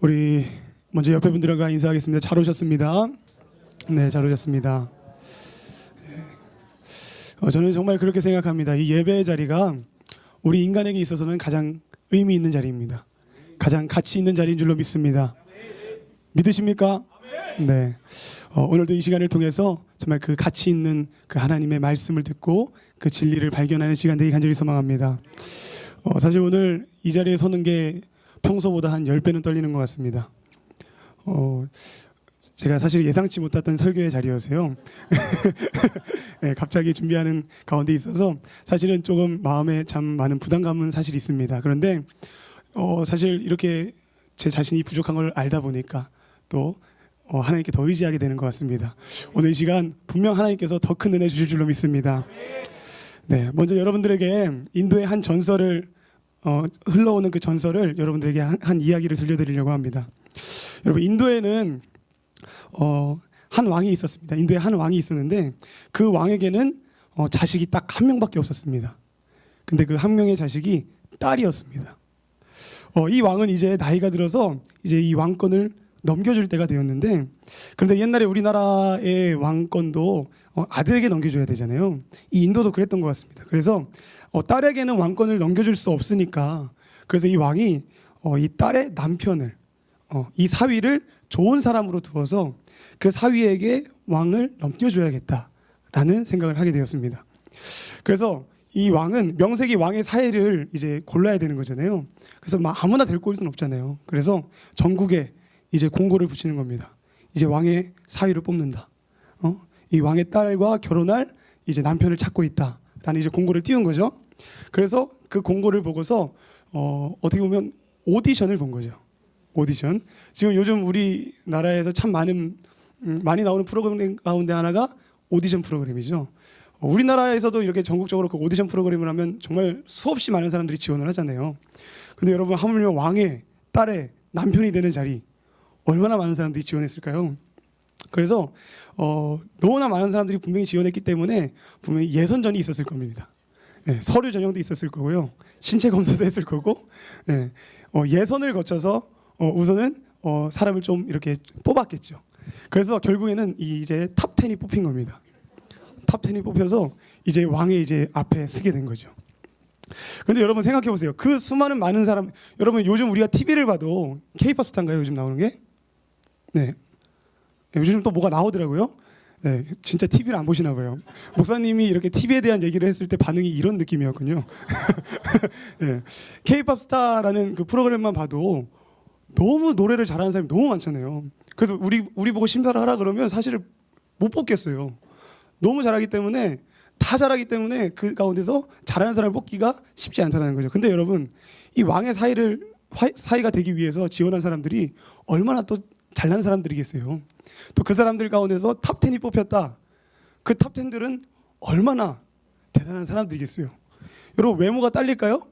우리 먼저 옆에 분들과 인사하겠습니다. 잘 오셨습니다. 네, 잘 오셨습니다. 저는 정말 그렇게 생각합니다. 이 예배의 자리가 우리 인간에게 있어서는 가장 의미 있는 자리입니다. 가장 가치 있는 자리인 줄로 믿습니다. 믿으십니까? 네. 오늘도 이 시간을 통해서 정말 그 가치 있는 그 하나님의 말씀을 듣고 그 진리를 발견하는 시간 되기 간절히 소망합니다. 사실 오늘 이 자리에 서는 게 평소보다 한 10배는 떨리는 것 같습니다. 제가 사실 예상치 못했던 설교의 자리여서요. 네, 갑자기 준비하는 가운데 있어서 사실은 조금 마음에 참 많은 부담감은 사실 있습니다. 그런데 사실 이렇게 제 자신이 부족한 걸 알다 보니까 또 하나님께 더 의지하게 되는 것 같습니다. 오늘 이 시간 분명 하나님께서 더 큰 은혜 주실 줄로 믿습니다. 네, 먼저 여러분들에게 인도의 한 전설을 흘러오는 그 전설을 여러분들에게 한 이야기를 들려드리려고 합니다. 여러분, 인도에는 한 왕이 있었습니다. 인도에 한 왕이 있었는데 그 왕에게는 자식이 딱 한 명밖에 없었습니다. 근데 그 한 명의 자식이 딸이었습니다. 이 왕은 이제 나이가 들어서 이제 이 왕권을 넘겨줄 때가 되었는데, 그런데 옛날에 우리나라의 왕권도 아들에게 넘겨줘야 되잖아요. 이 인도도 그랬던 것 같습니다. 그래서 딸에게는 왕권을 넘겨줄 수 없으니까, 그래서 이 왕이 이 딸의 남편을 이 사위를 좋은 사람으로 두어서 그 사위에게 왕을 넘겨줘야겠다라는 생각을 하게 되었습니다. 그래서 이 왕은 명색이 왕의 사위를 이제 골라야 되는 거잖아요. 그래서 막 아무나 데리고 올 수는 없잖아요. 그래서 전국에 이제 공고를 붙이는 겁니다. 이제 왕의 사위를 뽑는다. 이 왕의 딸과 결혼할 이제 남편을 찾고 있다라는 이제 공고를 띄운 거죠. 그래서 그 공고를 보고서 어떻게 보면 오디션을 본 거죠. 오디션. 지금 요즘 우리나라에서 참 많이 나오는 프로그램 가운데 하나가 오디션 프로그램이죠. 우리나라에서도 이렇게 전국적으로 그 오디션 프로그램을 하면 정말 수없이 많은 사람들이 지원을 하잖아요. 근데 여러분, 하물며 왕의 딸의 남편이 되는 자리, 얼마나 많은 사람들이 지원했을까요? 그래서 너무나 많은 사람들이 분명히 지원했기 때문에 분명히 예선전이 있었을 겁니다. 네, 서류 전형도 있었을 거고요. 신체 검사도 했을 거고, 네, 예선을 거쳐서 우선은 사람을 좀 이렇게 뽑았겠죠. 그래서 결국에는 이제 탑 10이 뽑힌 겁니다. 탑 10이 뽑혀서 이제 왕의 이제 앞에 서게 된 거죠. 그런데 여러분 생각해 보세요. 그 수많은 많은 사람, 여러분 요즘 우리가 TV를 봐도 K-팝 스타인가요? 요즘 나오는 게? 네. 요즘 또 뭐가 나오더라고요. 네, 진짜 TV를 안 보시나 봐요. 목사님이 이렇게 TV에 대한 얘기를 했을 때 반응이 이런 느낌이었군요. 네. K-팝 스타라는 그 프로그램만 봐도 너무 노래를 잘하는 사람이 너무 많잖아요. 그래서 우리 보고 심사를 하라 그러면 사실 못 뽑겠어요. 너무 잘하기 때문에, 다 잘하기 때문에 그 가운데서 잘하는 사람을 뽑기가 쉽지 않다는 거죠. 근데 여러분, 이 왕의 사위가 되기 위해서 지원한 사람들이 얼마나 또 잘난 사람들이겠어요. 또 그 사람들 가운데서 탑 10이 뽑혔다. 그 탑 10들은 얼마나 대단한 사람들이겠어요. 여러분, 외모가 딸릴까요?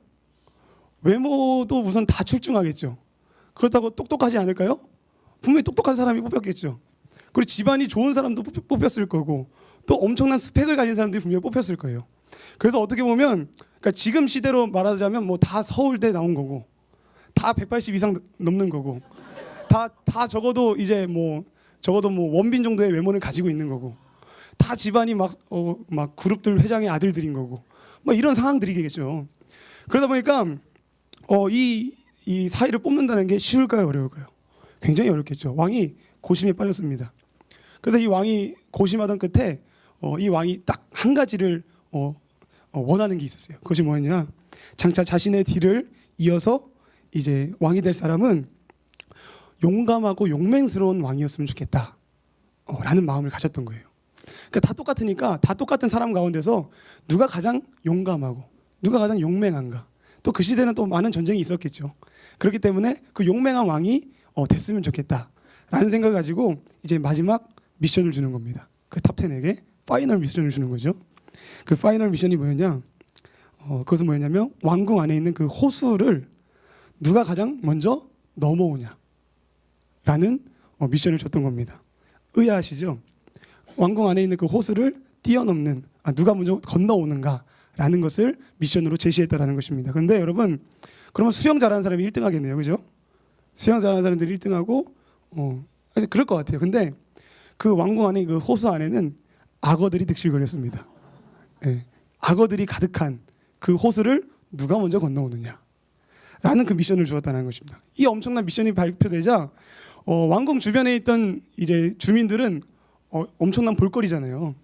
외모도 우선 다 출중하겠죠. 그렇다고 똑똑하지 않을까요? 분명히 똑똑한 사람이 뽑혔겠죠. 그리고 집안이 좋은 사람도 뽑혔을 거고, 또 엄청난 스펙을 가진 사람들이 분명히 뽑혔을 거예요. 그래서 어떻게 보면, 그러니까 지금 시대로 말하자면 뭐 다 서울대 나온 거고, 다 180 이상 넘는 거고, 다 적어도 이제 적어도 원빈 정도의 외모를 가지고 있는 거고, 다 집안이 막 그룹들 회장의 아들들인 거고, 이런 상황들이겠죠. 그러다 보니까 이 사위를 뽑는다는 게 쉬울까요, 어려울까요? 굉장히 어렵겠죠. 왕이 고심에 빠졌습니다. 그래서 이 왕이 고심하던 끝에 이 왕이 딱 한 가지를 원하는 게 있었어요. 그것이 뭐였냐? 장차 자신의 뒤를 이어서 이제 왕이 될 사람은 용감하고 용맹스러운 왕이었으면 좋겠다 라는 마음을 가졌던 거예요. 그러니까 다 똑같으니까 다 똑같은 사람 가운데서 누가 가장 용감하고 누가 가장 용맹한가, 또 그 시대는 또 많은 전쟁이 있었겠죠. 그렇기 때문에 그 용맹한 왕이 됐으면 좋겠다라는 생각을 가지고 이제 마지막 미션을 주는 겁니다. 그 탑 10에게 파이널 미션을 주는 거죠. 그 파이널 미션이 뭐였냐? 그것은 뭐였냐면 왕궁 안에 있는 그 호수를 누가 가장 먼저 넘어오냐 라는 미션을 줬던 겁니다. 의아하시죠? 왕궁 안에 있는 그 호수를 뛰어넘는, 누가 먼저 건너오는가 라는 것을 미션으로 제시했다라는 것입니다. 그런데 여러분, 그러면 수영 잘하는 사람이 1등 하겠네요. 그죠? 수영 잘하는 사람들이 1등하고 그럴 것 같아요. 근데 그 왕궁 안에 그 호수 안에는 악어들이 득실거렸습니다. 예, 악어들이 가득한 그 호수를 누가 먼저 건너오느냐 라는 그 미션을 주었다는 것입니다. 이 엄청난 미션이 발표되자 왕궁 주변에 있던 이제 주민들은 엄청난 볼거리잖아요.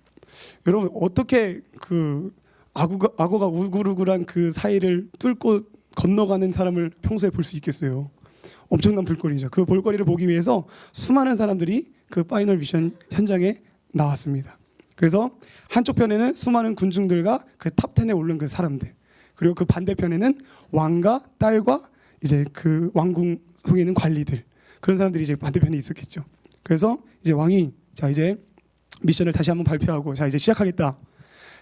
여러분 어떻게 그 악어가 우글우글한 그 사이를 뚫고 건너가는 사람을 평소에 볼 수 있겠어요. 엄청난 볼거리죠. 그 볼거리를 보기 위해서 수많은 사람들이 그 파이널 미션 현장에 나왔습니다. 그래서 한쪽 편에는 수많은 군중들과 그 탑 10에 오른 그 사람들, 그리고 그 반대편에는 왕과 딸과 이제 그 왕궁 속에 있는 관리들, 그런 사람들이 이제 반대편에 있었겠죠. 그래서 이제 왕이 자 이제 미션을 다시 한번 발표하고 자 이제 시작하겠다.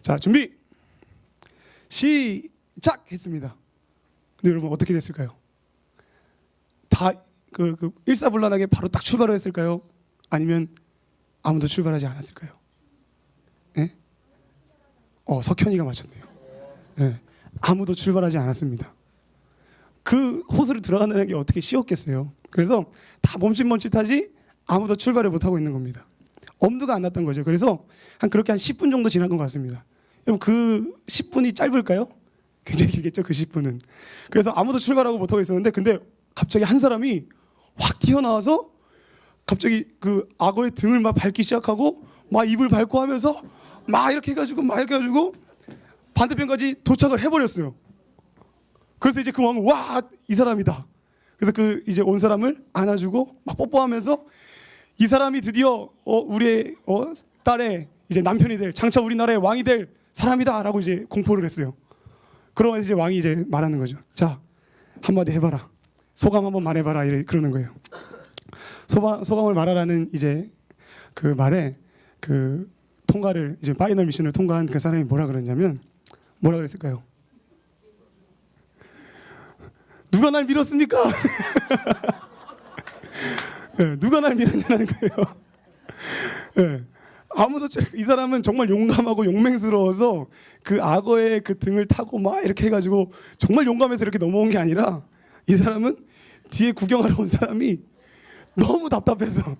자 준비 시작 했습니다. 근데 여러분 어떻게 됐을까요? 다 일사불란하게 바로 딱 출발을 했을까요? 아니면 아무도 출발하지 않았을까요? 네? 석현이가 맞췄네요. 네. 아무도 출발하지 않았습니다. 그 호수를 들어간다는 게 어떻게 쉬웠겠어요. 그래서 다 멈칫멈칫하지 아무도 출발을 못하고 있는 겁니다. 엄두가 안 났던 거죠. 그래서 그렇게 한 10분 정도 지난 것 같습니다. 여러분 그 10분이 짧을까요? 굉장히 길겠죠. 그 10분은. 그래서 아무도 출발하고 못하고 있었는데 근데 갑자기 한 사람이 확 튀어나와서 갑자기 그 악어의 등을 막 밟기 시작하고 막 입을 밟고 하면서 막 이렇게 해가지고 반대편까지 도착을 해버렸어요. 그래서 이제 그 왕은 와, 이 사람이다. 그래서 그 이제 온 사람을 안아주고 막 뽀뽀하면서 이 사람이 드디어 우리의 딸의 이제 남편이 될, 장차 우리나라의 왕이 될 사람이다라고 이제 공포를 했어요. 그러면서 이제 왕이 이제 말하는 거죠. 자, 한마디 해봐라. 소감 한번 말해봐라. 그러는 거예요. 소감을 말하라는 이제 그 말에 그 통과를 이제 파이널 미션을 통과한 그 사람이 뭐라 그랬냐면 뭐라 그랬을까요? 누가 날 밀었습니까? 네, 누가 날 밀었냐는 거예요. 네, 아무도 이 사람은 정말 용감하고 용맹스러워서 그 악어의 그 등을 타고 막 이렇게 해가지고 정말 용감해서 이렇게 넘어온 게 아니라 이 사람은 뒤에 구경하러 온 사람이 너무 답답해서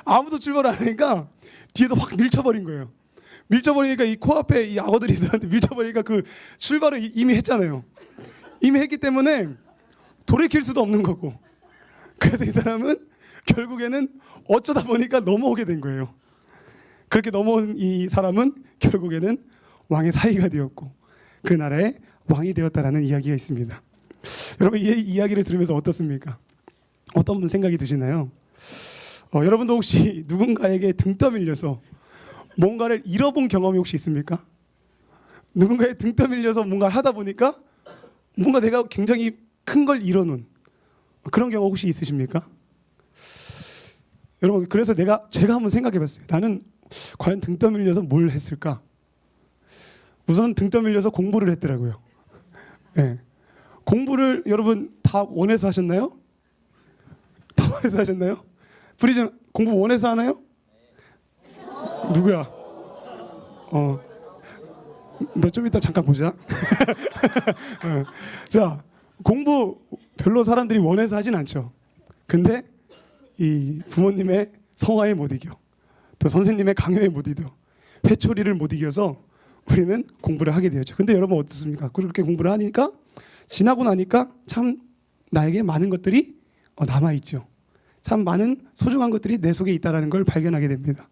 아무도 출발 안 하니까 뒤에서 확 밀쳐버린 거예요. 밀쳐버리니까 이 코앞에 이 악어들이 있었는데 밀쳐버리니까 그 출발을 이미 했잖아요. 이미 했기 때문에 돌이킬 수도 없는 거고. 그래서 이 사람은 결국에는 어쩌다 보니까 넘어오게 된 거예요. 그렇게 넘어온 이 사람은 결국에는 왕의 사위가 되었고 그 나라의 왕이 되었다라는 이야기가 있습니다. 여러분 이 이야기를 들으면서 어떻습니까? 어떤 생각이 드시나요? 여러분도 혹시 누군가에게 등 떠밀려서 뭔가를 잃어본 경험이 혹시 있습니까? 누군가의 등 떠밀려서 뭔가를 하다 보니까 뭔가 내가 굉장히 큰 걸 잃어놓은 그런 경험 혹시 있으십니까? 여러분 그래서 제가 한번 생각해봤어요. 나는 과연 등 떠밀려서 뭘 했을까? 우선 등 떠밀려서 공부를 했더라고요. 네. 공부를 여러분 다 원해서 하셨나요? 다 원해서 하셨나요? 프리즌 공부 원해서 하나요? 누구야? 너 좀 이따 잠깐 보자. 자, 공부 별로 사람들이 원해서 하진 않죠. 근데 이 부모님의 성화에 못 이겨, 또 선생님의 강요에 못 이겨, 회초리를 못 이겨서 우리는 공부를 하게 되었죠. 근데 여러분 어떻습니까? 그렇게 공부를 하니까 지나고 나니까 참 나에게 많은 것들이 남아있죠. 참 많은 소중한 것들이 내 속에 있다는 걸 발견하게 됩니다.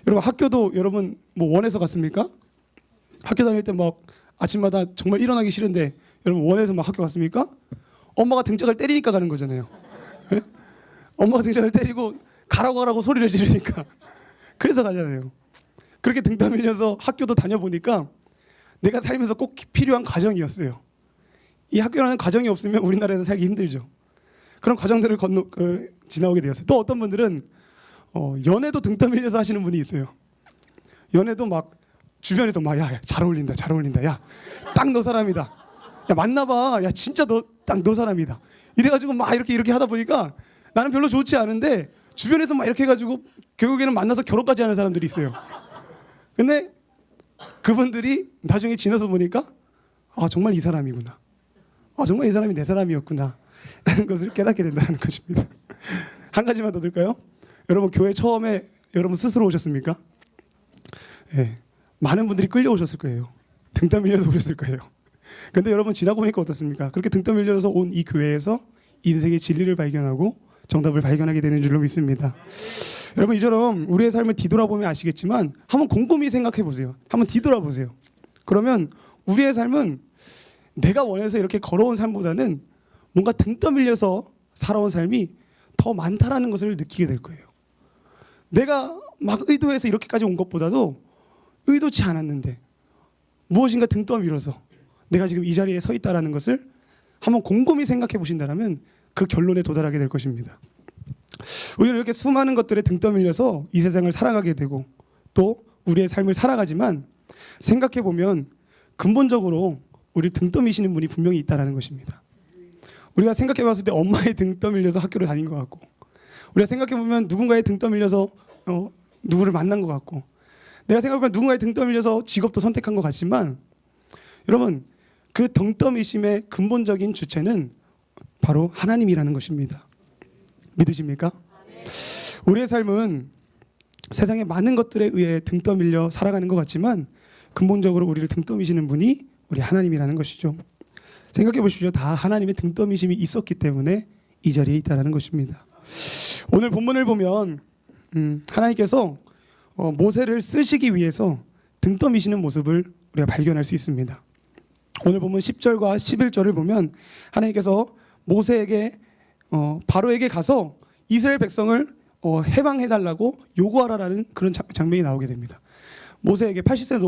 여러분 학교도 여러분 뭐 원해서 갔습니까? 학교 다닐 때 막 아침마다 정말 일어나기 싫은데 여러분 원해서 막 학교 갔습니까? 엄마가 등짝을 때리니까 가는 거잖아요. 네? 엄마가 등짝을 때리고 가라고 소리를 지르니까 그래서 가잖아요. 그렇게 등 떠밀려서 학교도 다녀보니까 내가 살면서 꼭 필요한 과정이었어요. 이 학교라는 과정이 없으면 우리나라에서 살기 힘들죠. 그런 과정들을 지나오게 되었어요. 또 어떤 분들은 연애도 등 떠밀려서 하시는 분이 있어요. 연애도 막 주변에도 막 야 잘 어울린다 야 딱 너 사람이다, 야 만나봐, 야 진짜 너 딱 너 사람이다, 이래가지고 막 이렇게 하다 보니까 나는 별로 좋지 않은데 주변에서 막 이렇게 해가지고 결국에는 만나서 결혼까지 하는 사람들이 있어요. 근데 그분들이 나중에 지나서 보니까 아 정말 이 사람이구나, 아 정말 이 사람이 내 사람이었구나 하는 것을 깨닫게 된다는 것입니다. 한 가지만 더 들까요? 여러분 교회 처음에 여러분 스스로 오셨습니까? 예, 많은 분들이 끌려오셨을 거예요. 등 떠밀려서 오셨을 거예요. 근데 여러분 지나고 보니까 어떻습니까? 그렇게 등 떠밀려서 온 이 교회에서 인생의 진리를 발견하고 정답을 발견하게 되는 줄로 믿습니다. 여러분 이처럼 우리의 삶을 뒤돌아보면 아시겠지만 한번 곰곰이 생각해 보세요. 한번 뒤돌아보세요. 그러면 우리의 삶은 내가 원해서 이렇게 걸어온 삶보다는 뭔가 등 떠밀려서 살아온 삶이 더 많다라는 것을 느끼게 될 거예요. 내가 막 의도해서 이렇게까지 온 것보다도 의도치 않았는데 무엇인가 등 떠밀어서 내가 지금 이 자리에 서 있다라는 것을 한번 곰곰이 생각해 보신다면 그 결론에 도달하게 될 것입니다. 우리는 이렇게 수많은 것들에 등 떠밀려서 이 세상을 살아가게 되고 또 우리의 삶을 살아가지만 생각해 보면 근본적으로 우리 등 떠미시는 분이 분명히 있다라는 것입니다. 우리가 생각해 봤을 때 엄마의 등 떠밀려서 학교를 다닌 것 같고 우리가 생각해 보면 누군가의 등 떠밀려서 누구를 만난 것 같고 내가 생각해보면 누군가의 등 떠밀려서 직업도 선택한 것 같지만 여러분 그 등 떠미심의 근본적인 주체는 바로 하나님이라는 것입니다. 믿으십니까? 우리의 삶은 세상의 많은 것들에 의해 등 떠밀려 살아가는 것 같지만 근본적으로 우리를 등 떠미시는 분이 우리 하나님이라는 것이죠. 생각해 보십시오. 다 하나님의 등 떠미심이 있었기 때문에 이 자리에 있다는 것입니다. 오늘 본문을 보면 하나님께서 모세를 쓰시기 위해서 등 떠미시는 모습을 우리가 발견할 수 있습니다. 오늘 보면 10절과 11절을 보면 하나님께서 모세에게 바로에게 가서 이스라엘 백성을 해방해달라고 요구하라라는 그런 장면이 나오게 됩니다. 모세에게 80세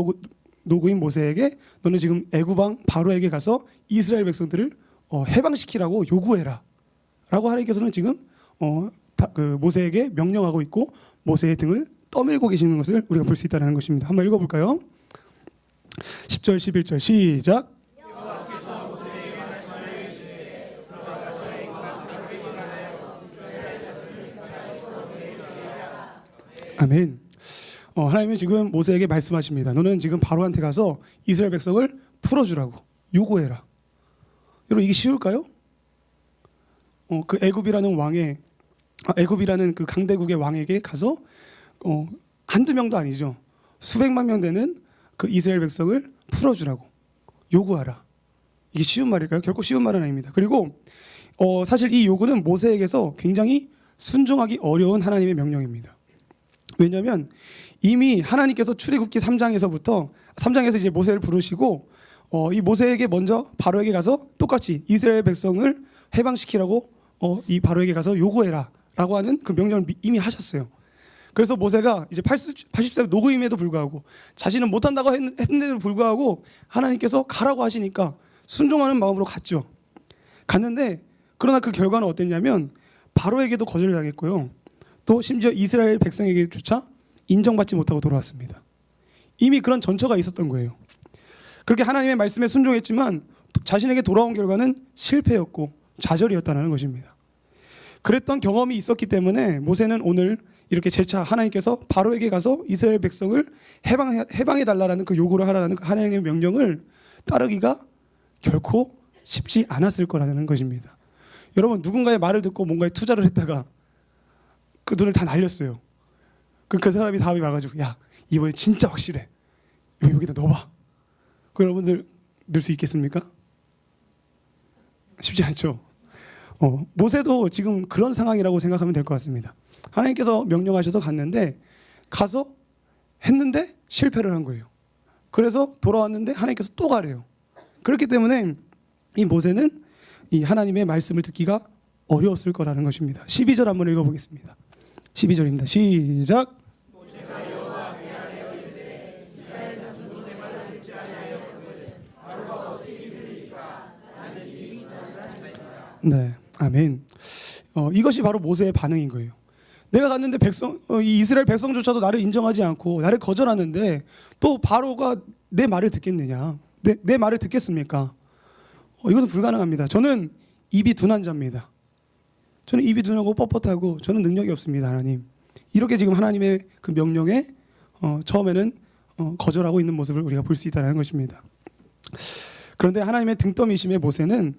노구인 모세에게 너는 지금 애굽왕 바로에게 가서 이스라엘 백성들을 해방시키라고 요구해라 라고 하나님께서는 지금 그 모세에게 명령하고 있고 모세의 등을 떠밀고 계시는 것을 우리가 볼 수 있다는 것입니다. 한번 읽어볼까요? 10절 11절 시작. 아멘. 하나님은 지금 모세에게 말씀하십니다. 너는 지금 바로한테 가서 이스라엘 백성을 풀어주라고 요구해라. 여러분 이게 쉬울까요? 그 애굽이라는 왕의 애굽이라는 그 강대국의 왕에게 가서 한두 명도 아니죠. 수백만 명 되는 그 이스라엘 백성을 풀어주라고 요구하라. 이게 쉬운 말일까요? 결코 쉬운 말은 아닙니다. 그리고 사실 이 요구는 모세에게서 굉장히 순종하기 어려운 하나님의 명령입니다. 왜냐하면 이미 하나님께서 출애굽기 3장에서 이제 모세를 부르시고 이 모세에게 먼저 바로에게 가서 똑같이 이스라엘 백성을 해방시키라고 이 바로에게 가서 요구해라라고 하는 그 명령을 이미 하셨어요. 그래서 모세가 이제 80세 노구임에도 불구하고 자신은 못한다고 했는데도 불구하고 하나님께서 가라고 하시니까 순종하는 마음으로 갔죠. 갔는데 그러나 그 결과는 어땠냐면 바로에게도 거절당했고요. 또 심지어 이스라엘 백성에게조차 인정받지 못하고 돌아왔습니다. 이미 그런 전처가 있었던 거예요. 그렇게 하나님의 말씀에 순종했지만 자신에게 돌아온 결과는 실패였고 좌절이었다는 것입니다. 그랬던 경험이 있었기 때문에 모세는 오늘 이렇게 재차 하나님께서 바로에게 가서 이스라엘 백성을 해방해달라는 그 요구를 하라는 그 하나님의 명령을 따르기가 결코 쉽지 않았을 거라는 것입니다. 여러분 누군가의 말을 듣고 뭔가에 투자를 했다가 그 돈을 다 날렸어요. 그 사람이 다음에 와가지고 야 이번에 진짜 확실해. 여기다 넣어봐. 그 여러분들 넣을 수 있겠습니까? 쉽지 않죠. 모세도 지금 그런 상황이라고 생각하면 될 것 같습니다. 하나님께서 명령하셔서 갔는데 가서 했는데 실패를 한 거예요. 그래서 돌아왔는데 하나님께서 또 가래요. 그렇기 때문에 이 모세는 이 하나님의 말씀을 듣기가 어려웠을 거라는 것입니다. 12절 한번 읽어보겠습니다. 12절입니다. 시작. 네, 아멘. 이것이 바로 모세의 반응인 거예요. 내가 갔는데 이 이스라엘 백성조차도 나를 인정하지 않고 나를 거절하는데 또 바로가 내 말을 듣겠느냐? 내 말을 듣겠습니까? 이것은 불가능합니다. 저는 입이 둔한 자입니다. 저는 입이 둔하고 뻣뻣하고 저는 능력이 없습니다. 하나님. 이렇게 지금 하나님의 그 명령에 처음에는 거절하고 있는 모습을 우리가 볼 수 있다는 것입니다. 그런데 하나님의 등떠미심의 모세는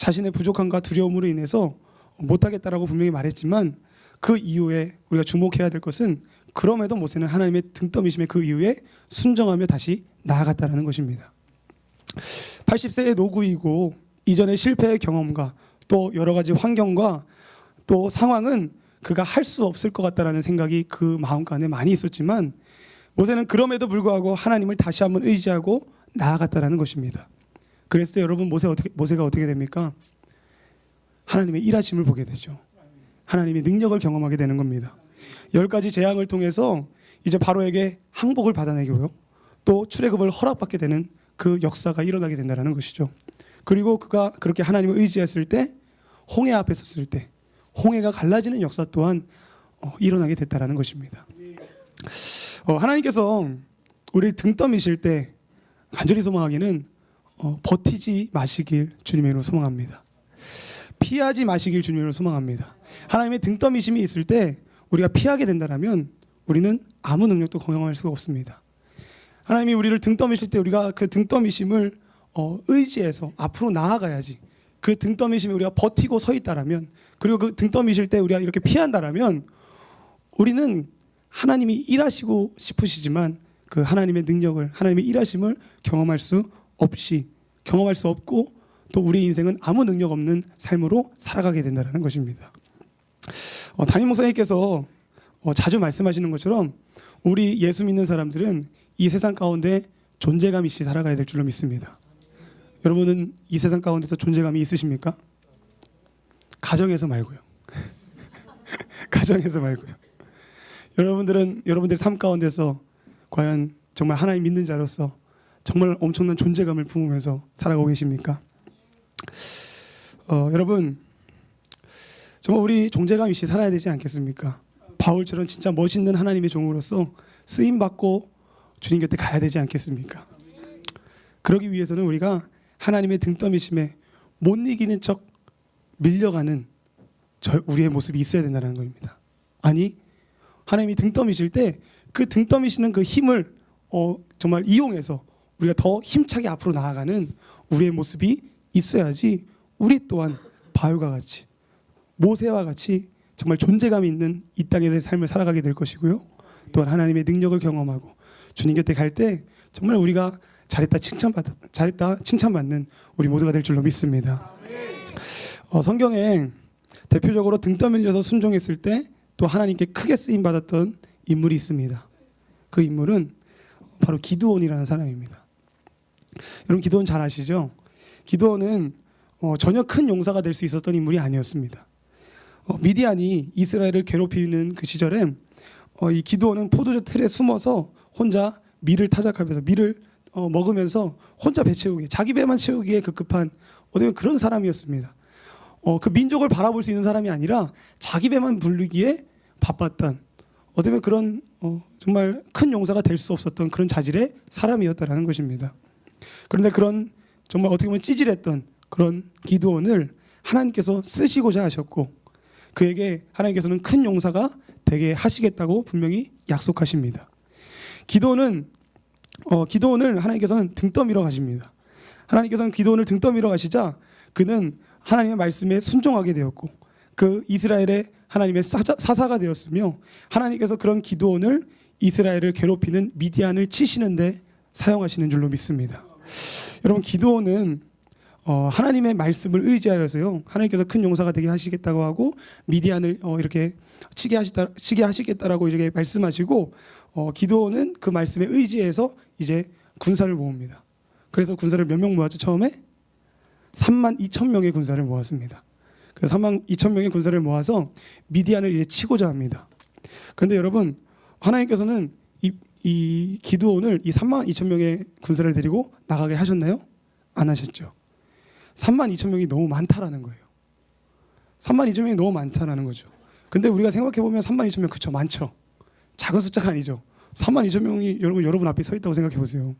자신의 부족함과 두려움으로 인해서 못하겠다라고 분명히 말했지만 그 이후에 우리가 주목해야 될 것은 그럼에도 모세는 하나님의 등떠미심의 그 이후에 순종하며 다시 나아갔다라는 것입니다. 80세의 노구이고 이전의 실패의 경험과 또 여러 가지 환경과 또 상황은 그가 할 수 없을 것 같다라는 생각이 그 마음간에 많이 있었지만 모세는 그럼에도 불구하고 하나님을 다시 한번 의지하고 나아갔다라는 것입니다. 그래서 여러분 모세가 어떻게 됩니까? 하나님의 일하심을 보게 되죠. 하나님의 능력을 경험하게 되는 겁니다. 10가지 재앙을 통해서 이제 바로에게 항복을 받아내고요. 또 출애굽을 허락받게 되는 그 역사가 일어나게 된다는 것이죠. 그리고 그가 그렇게 하나님을 의지했을 때 홍해 앞에 섰을 때 홍해가 갈라지는 역사 또한 일어나게 됐다는 것입니다. 하나님께서 우리를 등떠미실 때 간절히 소망하기는 버티지 마시길 주님의 이름으로 소망합니다. 피하지 마시길 주님으로 소망합니다. 하나님의 등떠미심이 있을 때 우리가 피하게 된다면 우리는 아무 능력도 경험할 수가 없습니다. 하나님이 우리를 등떠미실 때 우리가 그 등떠미심을 의지해서 앞으로 나아가야지. 그 등떠미심에 우리가 버티고 서 있다라면, 그리고 그 등떠미실 때 우리가 이렇게 피한다라면 우리는 하나님이 일하시고 싶으시지만 그 하나님의 능력을, 하나님의 일하심을 경험할 수 없고 또 우리 인생은 아무 능력 없는 삶으로 살아가게 된다는 것입니다. 담임 목사님께서 자주 말씀하시는 것처럼 우리 예수 믿는 사람들은 이 세상 가운데 존재감 있이 살아가야 될 줄로 믿습니다. 여러분은 이 세상 가운데서 존재감이 있으십니까? 가정에서 말고요. 가정에서 말고요. 여러분들의 삶 가운데서 과연 정말 하나님 믿는 자로서 정말 엄청난 존재감을 품으면서 살아가고 계십니까? 여러분 정말 우리 존재감 있이 살아야 되지 않겠습니까? 바울처럼 진짜 멋있는 하나님의 종으로서 쓰임받고 주님 곁에 가야 되지 않겠습니까? 그러기 위해서는 우리가 하나님의 등떠미심에 못 이기는 척 밀려가는 우리의 모습이 있어야 된다는 겁니다. 아니, 하나님이 등떠미실 때 그 등떠미시는 그 힘을 정말 이용해서 우리가 더 힘차게 앞으로 나아가는 우리의 모습이 있어야지 우리 또한 바울과 같이 모세와 같이 정말 존재감 있는 이 땅에서의 삶을 살아가게 될 것이고요. 또한 하나님의 능력을 경험하고 주님 곁에 갈 때 정말 우리가 잘했다 칭찬받는 우리 모두가 될 줄로 믿습니다. 성경에 대표적으로 등 떠밀려서 순종했을 때 또 하나님께 크게 쓰임 받았던 인물이 있습니다. 그 인물은 바로 기드온이라는 사람입니다. 여러분 기드온 잘 아시죠? 기드온은 전혀 큰 용사가 될 수 있었던 인물이 아니었습니다. 미디안이 이스라엘을 괴롭히는 그 시절에 이 기드온은 포도주 틀에 숨어서 혼자 밀을 타작하면서 밀을 먹으면서 혼자 배 채우기, 자기 배만 채우기에 급급한 어쩌면 그런 사람이었습니다. 그 민족을 바라볼 수 있는 사람이 아니라 자기 배만 부르기에 바빴던 어쩌면 그런 정말 큰 용사가 될 수 없었던 그런 자질의 사람이었다라는 것입니다. 그런데 그런 정말 어떻게 보면 찌질했던 그런 기드온을 하나님께서 쓰시고자 하셨고 그에게 하나님께서는 큰 용사가 되게 하시겠다고 분명히 약속하십니다. 기드온을 하나님께서는 등 떠밀어 가십니다. 하나님께서는 기드온을 등 떠밀어 가시자 그는 하나님의 말씀에 순종하게 되었고 그 이스라엘의 하나님의 사사가 되었으며 하나님께서 그런 기드온을 이스라엘을 괴롭히는 미디안을 치시는데 사용하시는 줄로 믿습니다. 여러분 기드온은 하나님의 말씀을 의지하여서요 하나님께서 큰 용사가 되게 하시겠다고 하고 미디안을 이렇게 치게 하시겠다라고 이렇게 말씀하시고 기드온은 그 말씀에 의지해서 이제 군사를 모읍니다. 그래서 군사를 몇 명 모았죠? 처음에 32,000명의 군사를 모았습니다. 그 32,000명의 군사를 모아서 미디안을 이제 치고자 합니다. 그런데 여러분 하나님께서는 이 기드온을 이 32,000명의 군사를 데리고 나가게 하셨나요? 안 하셨죠. 32,000명이 너무 많다라는 거예요. 32,000명이 너무 많다라는 거죠. 근데 우리가 생각해보면 32,000명 그쵸 많죠. 작은 숫자가 아니죠. 32,000명이 여러분 앞에 서 있다고 생각해보세요.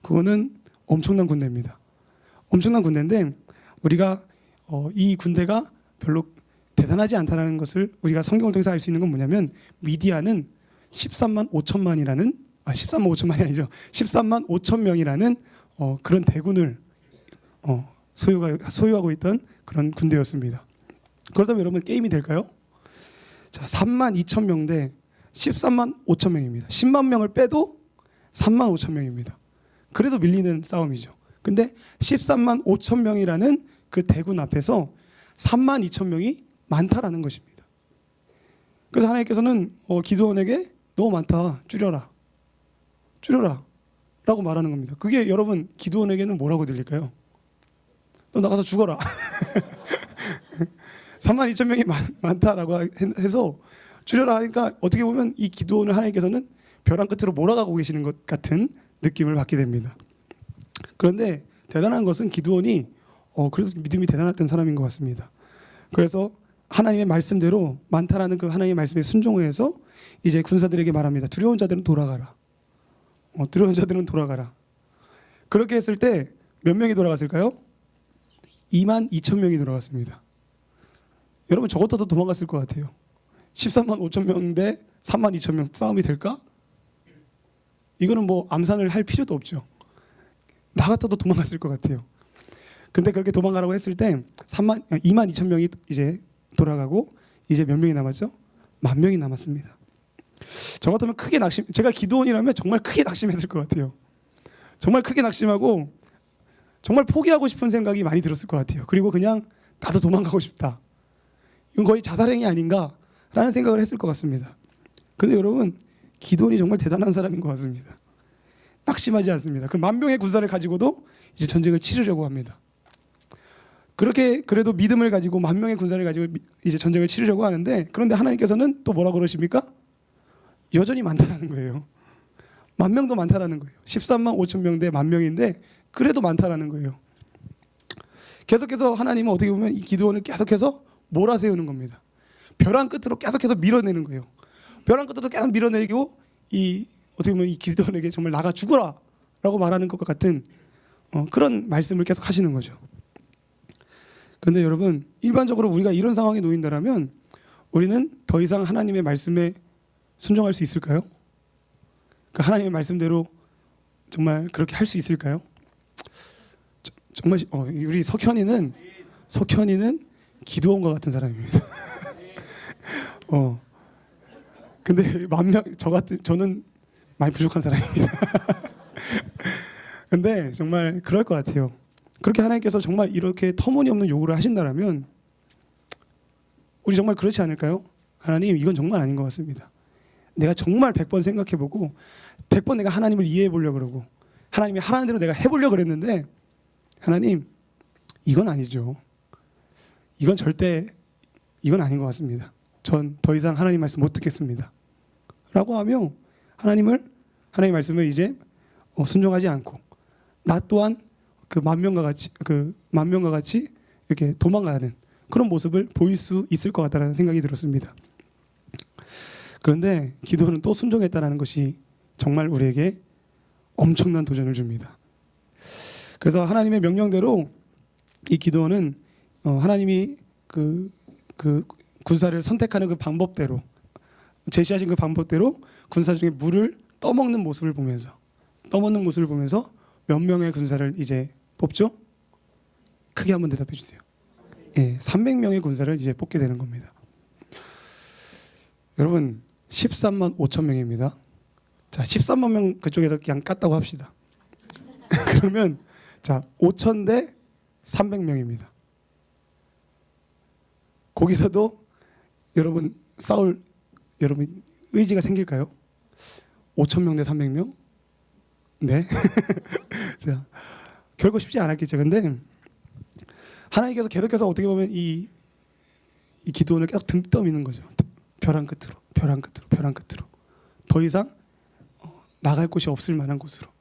그거는 엄청난 군대입니다. 엄청난 군대인데 우리가 이 군대가 별로 대단하지 않다는 것을 우리가 성경을 통해서 알 수 있는 건 뭐냐면 미디안은 13만 5천만이라는 13만 5천만이 아니죠. 13만 5천 명이라는 그런 대군을 소유하고 있던 그런 군대였습니다. 그렇다면 여러분 게임이 될까요? 자, 3만 2천 명 대 13만 5천 명입니다. 10만 명을 빼도 3만 5천 명입니다. 그래도 밀리는 싸움이죠. 근데 13만 5천 명이라는 그 대군 앞에서 3만 2천 명이 많다라는 것입니다. 그래서 하나님께서는 기드온에게 너무 많다, 줄여라 라고 말하는 겁니다. 그게 여러분 기드온에게는 뭐라고 들릴까요? 너 나가서 죽어라. 3만 2천 명이 많다라고 해서 줄여라 하니까 어떻게 보면 이 기드온을 하나님께서는 벼랑 끝으로 몰아가고 계시는 것 같은 느낌을 받게 됩니다. 그런데 대단한 것은 기드온이 그래도 믿음이 대단했던 사람인 것 같습니다. 그래서 하나님의 말씀대로 많다라는 그 하나님의 말씀에 순종해서 이제 군사들에게 말합니다. 두려운 자들은 돌아가라. 두려운 자들은 돌아가라. 그렇게 했을 때 몇 명이 돌아갔을까요? 2만 2천 명이 돌아갔습니다. 여러분 저 같아도 도망갔을 것 같아요. 13만 5천 명 대 3만 2천 명 싸움이 될까? 이거는 뭐 암산을 할 필요도 없죠. 나 같아도 도망갔을 것 같아요. 근데 그렇게 도망가라고 했을 때 2만 2천 명이 이제 돌아가고 이제 몇 명이 남았죠? 1만 명이 남았습니다. 저 같으면 크게 제가 기드온이라면 정말 크게 낙심했을 것 같아요. 정말 크게 낙심하고 정말 포기하고 싶은 생각이 많이 들었을 것 같아요. 그리고 그냥 나도 도망가고 싶다. 이건 거의 자살행위 아닌가라는 생각을 했을 것 같습니다. 근데 여러분 기드온이 정말 대단한 사람인 것 같습니다. 낙심하지 않습니다. 그 1만 명의 군사를 가지고도 이제 전쟁을 치르려고 합니다. 그렇게 그래도 믿음을 가지고 1만 명의 군사를 가지고 이제 전쟁을 치르려고 하는데 그런데 하나님께서는 또 뭐라고 그러십니까? 여전히 많다라는 거예요. 1만 명도 많다라는 거예요. 13만 5천 명 대 1만 명인데 그래도 많다라는 거예요. 계속해서 하나님은 어떻게 보면 이 기드온을 계속해서 몰아세우는 겁니다. 벼랑 끝으로 계속해서 밀어내는 거예요. 벼랑 끝으로 계속 밀어내고 이 어떻게 보면 이 기드온에게 정말 나가 죽어라라고 말하는 것과 같은 그런 말씀을 계속 하시는 거죠. 그런데 여러분 일반적으로 우리가 이런 상황에 놓인다라면 우리는 더 이상 하나님의 말씀에 순종할 수 있을까요? 그 하나님의 말씀대로 정말 그렇게 할 수 있을까요? 정말 우리 석현이는 기드온과 같은 사람입니다. 근데 저는 많이 부족한 사람입니다. 근데 정말 그럴 것 같아요. 그렇게 하나님께서 정말 이렇게 터무니없는 요구를 하신다라면 우리 정말 그렇지 않을까요? 하나님 이건 정말 아닌 것 같습니다. 내가 정말 100번 생각해보고 100번 내가 하나님을 이해해보려고 그러고 하나님이 하라는 대로 내가 해보려고 그랬는데 하나님 이건 아니죠. 이건 아닌 것 같습니다. 전 더 이상 하나님 말씀 못 듣겠습니다. 라고 하며 하나님의 말씀을 이제 순종하지 않고 나 또한 그 1만 명과 같이 이렇게 도망가는 그런 모습을 보일 수 있을 것 같다는 생각이 들었습니다. 그런데 기도는 또 순종했다는 것이 정말 우리에게 엄청난 도전을 줍니다. 그래서 하나님의 명령대로 이 기도는 하나님이 그 군사를 선택하는 그 방법대로 제시하신 그 방법대로 군사 중에 물을 떠먹는 모습을 보면서 몇 명의 군사를 이제 뽑죠? 크게 한번 대답해 주세요. 300명의 군사를 이제 뽑게 되는 겁니다. 여러분 13만 5천 명입니다. 자, 13만 명 그쪽에서 그냥 깠다고 합시다. 그러면 자, 5천 대 300명입니다. 거기서도 여러분 여러분 의지가 생길까요? 5천 명 대 300명? 네. 자, 결코 쉽지 않았겠죠. 근데 하나님께서 계속해서 어떻게 보면 이 기도원을 계속 등 떠미는 거죠. 벼랑 끝으로. 더 이상 나갈 곳이 없을 만한 곳으로.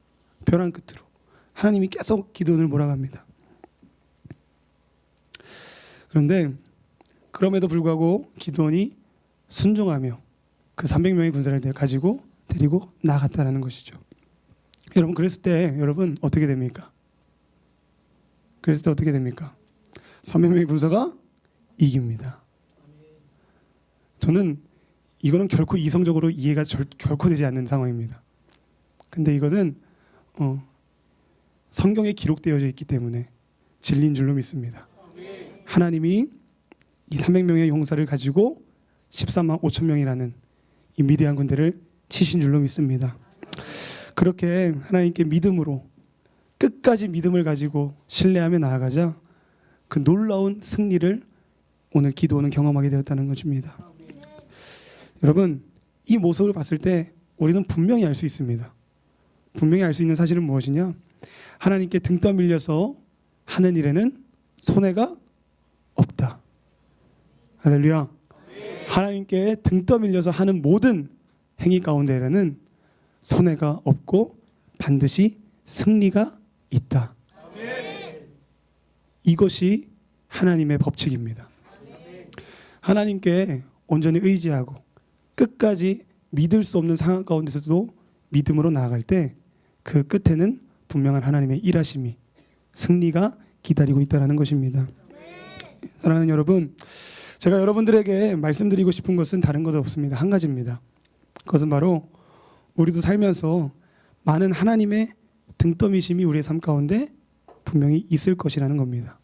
벼랑 끝으로. 하나님이 계속 기도원을 몰아갑니다. 그런데 그럼에도 불구하고 기도원이 순종하며 그 300명의 군사를 가지고 데리고 나갔다는 것이죠. 여러분 그랬을 때 여러분 어떻게 됩니까? 300명의 군사가 이깁니다. 저는 이거는 결코 이성적으로 이해가 결코 되지 않는 상황입니다. 근데 이거는 성경에 기록되어져 있기 때문에 진리인 줄로 믿습니다. 하나님이 이 300명의 용사를 가지고 14만 5천 명이라는 이 미대한 군대를 치신 줄로 믿습니다. 그렇게 하나님께 믿음으로 끝까지 믿음을 가지고 신뢰하며 나아가자 그 놀라운 승리를 오늘 기도는 경험하게 되었다는 것입니다. 여러분, 이 모습을 봤을 때 우리는 분명히 알 수 있습니다. 분명히 알 수 있는 사실은 무엇이냐? 하나님께 등 떠밀려서 하는 일에는 손해가 없다. 할렐루야. 하나님께 등 떠밀려서 하는 모든 행위 가운데에는 손해가 없고 반드시 승리가 있다. 이것이 하나님의 법칙입니다. 하나님께 온전히 의지하고 끝까지 믿을 수 없는 상황 가운데서도 믿음으로 나아갈 때 그 끝에는 분명한 하나님의 일하심이 승리가 기다리고 있다는 것입니다. 사랑하는 여러분, 제가 여러분들에게 말씀드리고 싶은 것은 다른 것 없습니다. 한 가지입니다. 그것은 바로 우리도 살면서 많은 하나님의 등떠미심이 우리의 삶 가운데 분명히 있을 것이라는 겁니다.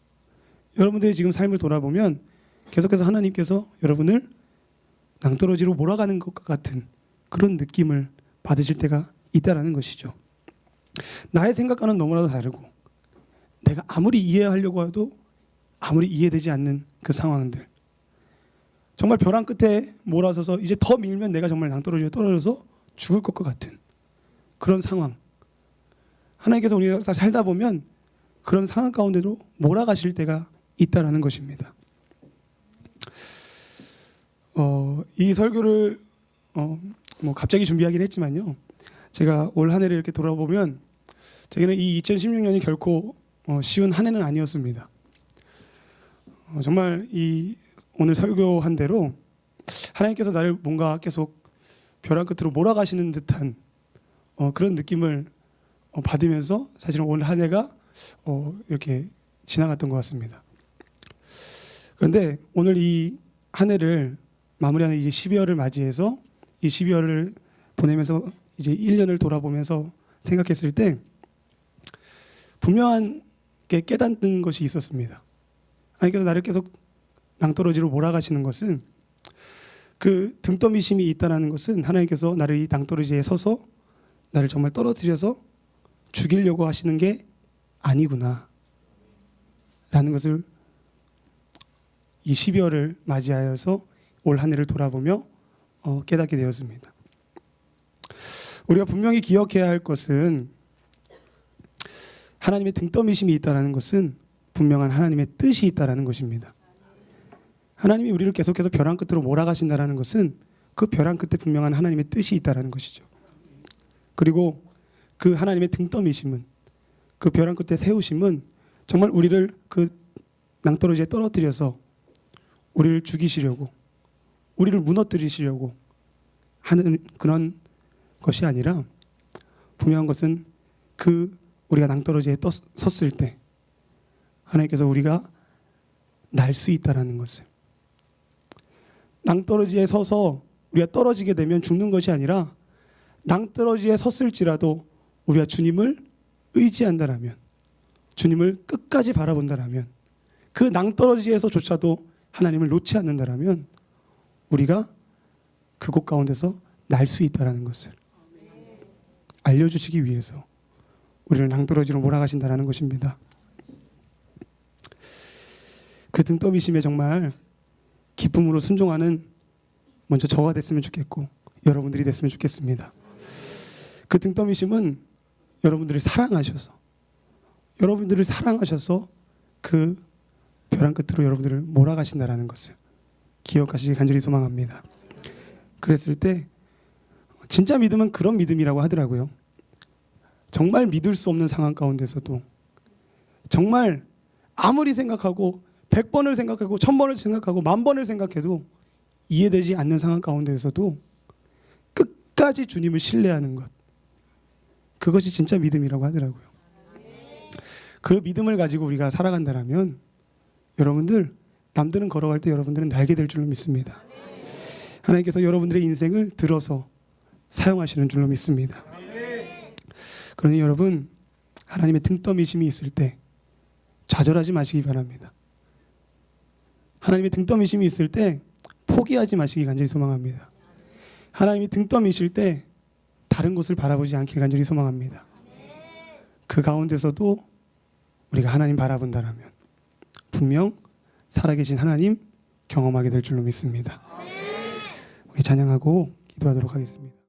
여러분들이 지금 삶을 돌아보면 계속해서 하나님께서 여러분을 낭떠러지로 몰아가는 것과 같은 그런 느낌을 받으실 때가 있다라는 것이죠. 나의 생각과는 너무나도 다르고 내가 아무리 이해하려고 해도 아무리 이해되지 않는 그 상황들, 정말 벼랑 끝에 몰아서서 이제 더 밀면 내가 정말 낭떠러지로 떨어져서 죽을 것과 같은 그런 상황, 하나님께서 우리가 살다 보면 그런 상황 가운데로 몰아가실 때가 있다라는 것입니다. 이 설교를 갑자기 준비하긴 했지만요, 제가 올 한 해를 이렇게 돌아보면 제게는 이 2016년이 결코 쉬운 한 해는 아니었습니다. 정말 이 오늘 설교한 대로 하나님께서 나를 뭔가 계속 벼랑 끝으로 몰아가시는 듯한 그런 느낌을 받으면서 사실은 오늘 한 해가 이렇게 지나갔던 것 같습니다. 그런데 오늘 이 한 해를 마무리하는 이제 12월을 맞이해서 이 12월을 보내면서 이제 1년을 돌아보면서 생각했을 때 분명한 게 깨닫는 것이 있었습니다. 하나님께서 나를 계속 낭떠러지로 몰아가시는 것은 그 등떠미심이 있다는 것은 하나님께서 나를 이 낭떠러지에 서서 나를 정말 떨어뜨려서 죽이려고 하시는 게 아니구나 라는 것을 이 12월을 맞이하여서 올 한 해를 돌아보며 깨닫게 되었습니다. 우리가 분명히 기억해야 할 것은 하나님의 등떠미심이 있다는 것은 분명한 하나님의 뜻이 있다는 것입니다. 하나님이 우리를 계속해서 벼랑 끝으로 몰아가신다는 것은 그 벼랑 끝에 분명한 하나님의 뜻이 있다는 것이죠. 그리고 그 하나님의 등떠미심은, 그 벼랑 끝에 세우심은 정말 우리를 그 낭떠러지에 떨어뜨려서 우리를 죽이시려고, 우리를 무너뜨리시려고 하는 그런 것이 아니라 분명한 것은 그 우리가 낭떠러지에 섰을 때 하나님께서 우리가 날 수 있다는 것을, 낭떠러지에 서서 우리가 떨어지게 되면 죽는 것이 아니라 낭떠러지에 섰을지라도 우리가 주님을 의지한다라면, 주님을 끝까지 바라본다라면, 그 낭떠러지에서조차도 하나님을 놓지 않는다라면 우리가 그곳 가운데서 날 수 있다는 것을 알려주시기 위해서 우리를 낭떠러지로 몰아가신다는 것입니다. 그 등떠미심에 정말 기쁨으로 순종하는 먼저 저가 됐으면 좋겠고 여러분들이 됐으면 좋겠습니다. 그 등떠미심은 여러분들을 사랑하셔서 그 벼랑 끝으로 여러분들을 몰아가신다는 것을 기억하시길 간절히 소망합니다. 그랬을 때 진짜 믿음은 그런 믿음이라고 하더라고요. 정말 믿을 수 없는 상황 가운데서도 정말 아무리 생각하고 100번을 생각하고 1000번을 생각하고 10,000번을 생각해도 이해되지 않는 상황 가운데서도 끝까지 주님을 신뢰하는 것, 그것이 진짜 믿음이라고 하더라고요. 그 믿음을 가지고 우리가 살아간다면 여러분들, 남들은 걸어갈 때 여러분들은 날게 될 줄로 믿습니다. 하나님께서 여러분들의 인생을 들어서 사용하시는 줄로 믿습니다. 그러니 여러분, 하나님의 등떠미심이 있을 때 좌절하지 마시기 바랍니다. 하나님의 등떠미심이 있을 때 포기하지 마시기 간절히 소망합니다. 하나님이 등떠미실 때 다른 곳을 바라보지 않기를 간절히 소망합니다. 그 가운데서도 우리가 하나님 바라본다라면 분명 살아계신 하나님 경험하게 될 줄로 믿습니다. 우리 찬양하고 기도하도록 하겠습니다.